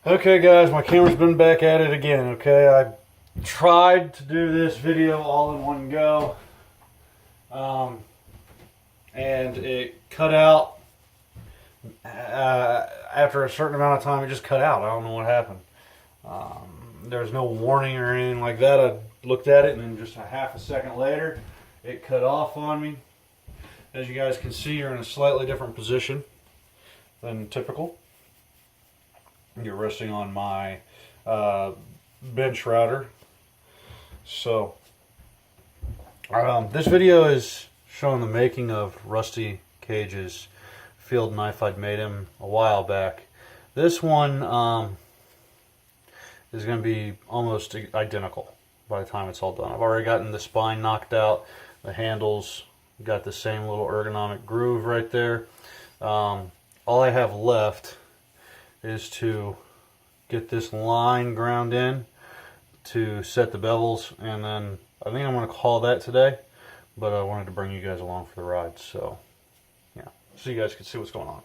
Okay guys, my camera's been back at it again, okay? I tried to do this video all in one go, and it cut out. After a certain amount of time, it just cut out. I don't know what happened. There's no warning or anything like that. I looked at it, and then just a half a second later, it cut off on me. As you guys can see, you're in a slightly different position than typical. You're resting on my bench router. So this video is showing the making of Rusty Cage's field knife. I'd made him a while back. This one is going to be almost identical by the time it's all done. I've already gotten the spine knocked out, the handles got the same little ergonomic groove right there. All I have left is to get this line ground in to set the bevels, and then I think I'm going to call that today, but I wanted to bring you guys along for the ride, so yeah, so you guys can see what's going on.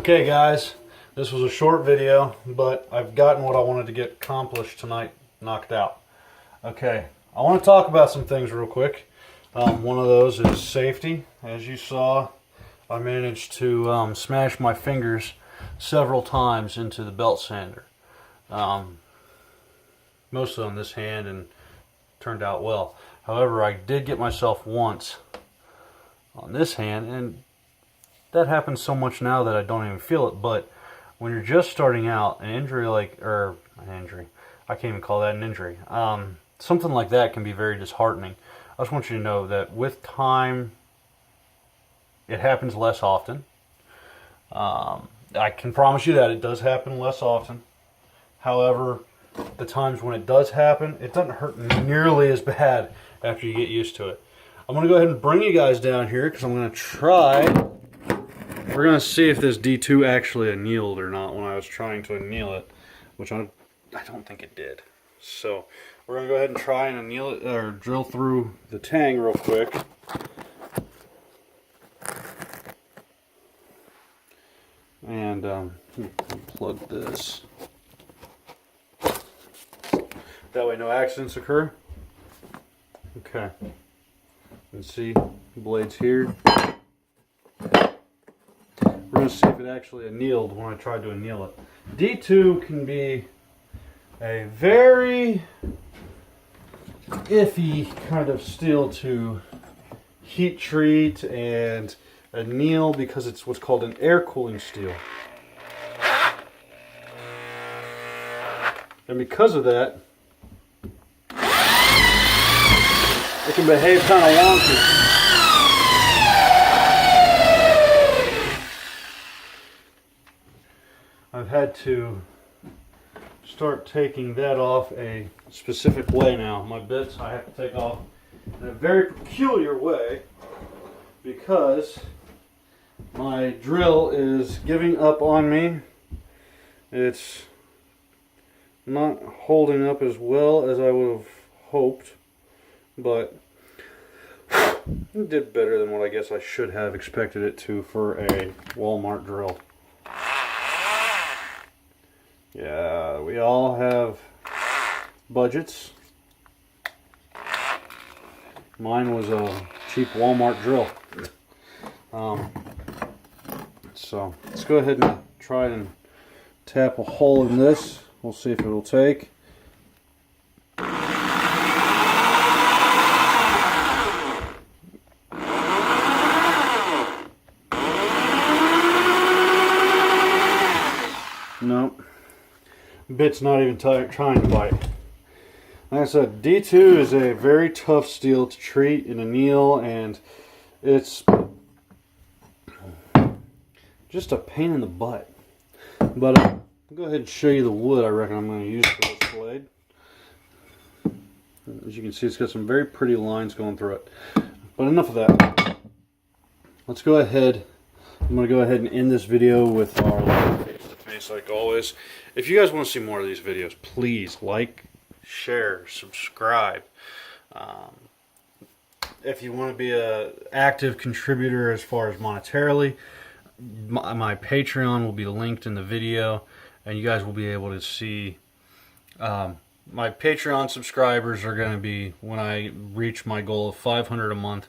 Okay guys, this was a short video, but I've gotten what I wanted to get accomplished tonight knocked out. Okay, I want to talk about some things real quick. One of those is safety. As you saw, I managed to smash my fingers several times into the belt sander. Mostly on this hand, and turned out well. However, I did get myself once on this hand, and that happens so much now that I don't even feel it. But when you're just starting out, an injury like, or an injury, I can't even call that an injury. Something like that can be very disheartening. I just want you to know that with time, it happens less often. I can promise you that it does happen less often. However, the times when it does happen, it doesn't hurt nearly as bad after you get used to it. I'm going to go ahead and bring you guys down here because I'm going to try. We're going to see if this D2 actually annealed or not when I was trying to anneal it, which I don't think it did. So we're going to go ahead and try and anneal it, or drill through the tang real quick. And plug this. That way no accidents occur. Okay. Let's see, blades here. We're going to see if it actually annealed when I tried to anneal it. D2 can be a very iffy kind of steel to heat treat and anneal because it's what's called an air cooling steel. And because of that, it can behave kind of wonky. I've had to start taking that off a specific way now. My bits I have to take off in a very peculiar way because my drill is giving up on me. It's not holding up as well as I would have hoped, but it did better than what I guess I should have expected it to for a Walmart drill. Yeah, we all have budgets. Mine was a cheap Walmart drill. So let's go ahead and try and tap a hole in this. We'll see if it'll take. Nope. Bit's not even trying to bite. Like I said, D2 is a very tough steel to treat and anneal, and it's just a pain in the butt. But I'll go ahead and show you the wood I reckon I'm going to use for this blade. As you can see, it's got some very pretty lines going through it. But enough of that. Let's go ahead. I'm going to go ahead and end this video with our face-to-face like always. If you guys want to see more of these videos, please like, share, subscribe. If you want to be an active contributor as far as monetarily, my Patreon will be linked in the video, and you guys will be able to see. My Patreon subscribers are going to be, when I reach my goal of 500 a month,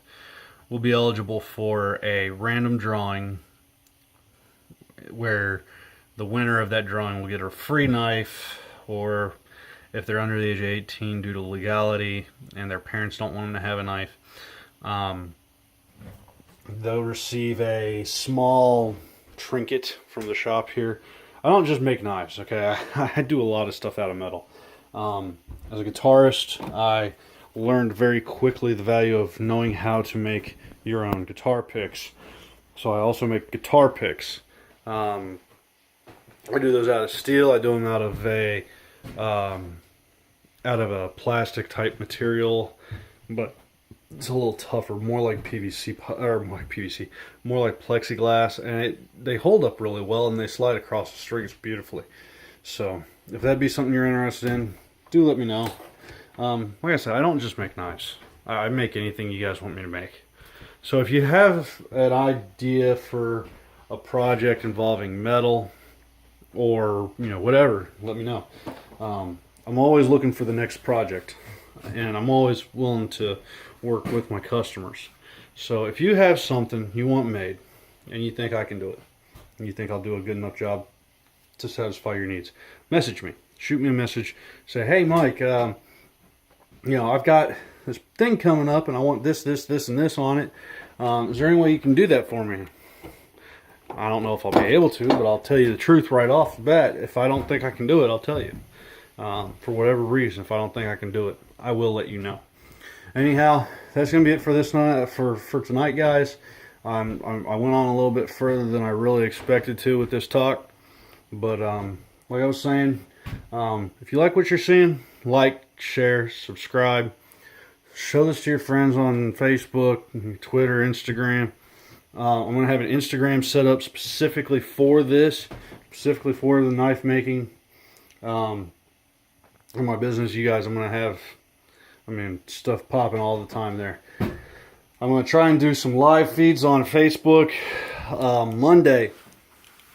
will be eligible for a random drawing where the winner of that drawing will get a free knife, or if they're under the age of 18 due to legality and their parents don't want them to have a knife, they'll receive a small trinket from the shop here. I don't just make knives, okay? I do a lot of stuff out of metal. As a guitarist, I learned very quickly the value of knowing how to make your own guitar picks. So I also make guitar picks. I do those out of steel. I do them out of a plastic type material, but it's a little tougher, more like PVC, or more like plexiglass, and they hold up really well, and they slide across the strings beautifully. So if that'd be something you're interested in, do let me know. Like I said, I don't just make knives. I make anything you guys want me to make. So if you have an idea for a project involving metal or whatever, let me know. I'm always looking for the next project, and I'm always willing to work with my customers. So if you have something you want made and you think I can do it, and you think I'll do a good enough job to satisfy your needs, message me. Shoot me a message. Say, hey, Mike, I've got this thing coming up and I want this, and this on it. Is there any way you can do that for me? I don't know if I'll be able to, but I'll tell you the truth right off the bat. If I don't think I can do it, I'll tell you. For whatever reason, if I don't think I can do it, I will let you know. Anyhow, that's going to be it for this night, for tonight, guys. I went on a little bit further than I really expected to with this talk. But like I was saying, if you like what you're seeing, like, share, subscribe. Show this to your friends on Facebook, Twitter, Instagram. I'm going to have an Instagram set up specifically for this, specifically for the knife making. In my business, you guys, I'm going to have, stuff popping all the time there. I'm going to try and do some live feeds on Facebook.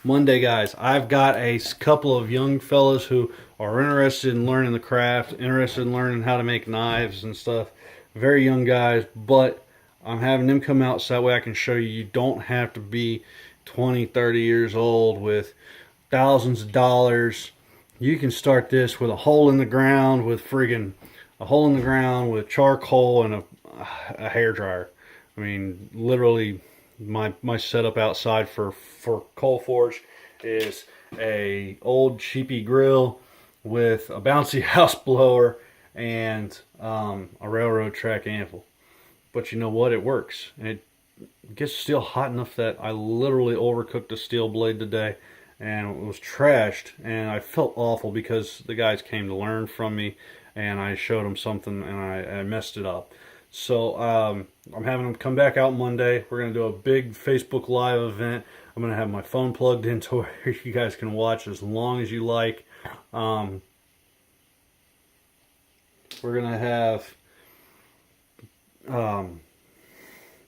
Monday, guys, I've got a couple of young fellas who are interested in learning the craft, interested in learning how to make knives and stuff. Very young guys, but I'm having them come out so that way I can show you. You don't have to be 20, 30 years old with thousands of dollars. You can start this with a hole in the ground with charcoal and a hair dryer. Literally, my setup outside for Coal Forge is a old cheapy grill with a bouncy house blower and a railroad track anvil. But you know what? It works. And it gets steel hot enough that I literally overcooked a steel blade today and it was trashed, and I felt awful because the guys came to learn from me and I showed them something and I messed it up. So I'm having them come back out Monday. We're going to do a big Facebook Live event. I'm going to have my phone plugged in to where you guys can watch as long as you like. We're going to have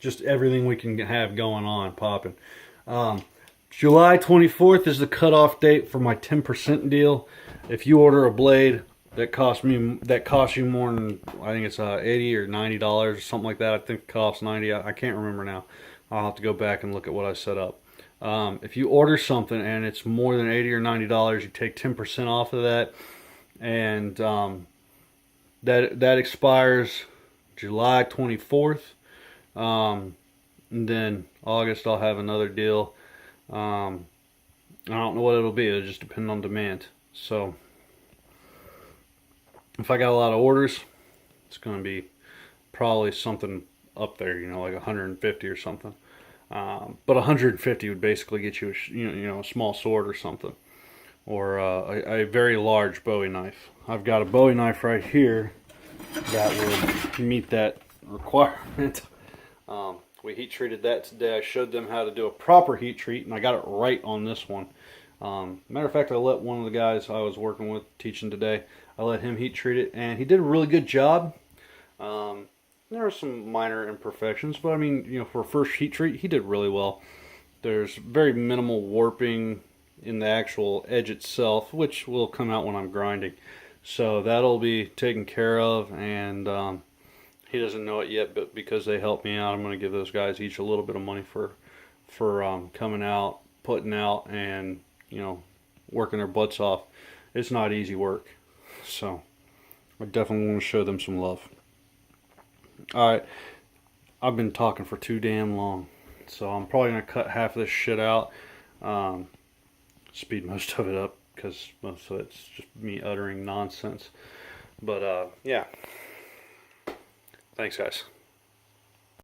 just everything we can have going on popping. July 24th is the cutoff date for my 10% deal. If you order a blade that costs you more than, I think it's $80 or $90 or something like that. I think it costs $90. I can't remember now. I'll have to go back and look at what I set up. If you order something and it's more than $80 or $90, you take 10% off of that, and that expires July 24th. And then August I'll have another deal. I don't know what it'll be. It'll just depend on demand. So if I got a lot of orders, it's going to be probably something up there, like 150 or something. But 150 would basically get you a small sword or something, or a very large Bowie knife. I've got a Bowie knife right here that would meet that requirement. We heat treated that today. I showed them how to do a proper heat treat, and I got it right on this one. Matter of fact, I let one of the guys I was working with teaching today, I let him heat treat it, and he did a really good job. There are some minor imperfections, but for a first heat treat, he did really well. There's very minimal warping in the actual edge itself, which will come out when I'm grinding. So that'll be taken care of, and he doesn't know it yet, but because they helped me out, I'm going to give those guys each a little bit of money for coming out, putting out, and working their butts off. It's not easy work, so I definitely want to show them some love. Alright, I've been talking for too damn long, so I'm probably going to cut half of this shit out, speed most of it up, because most of it's just me uttering nonsense. But yeah, thanks guys.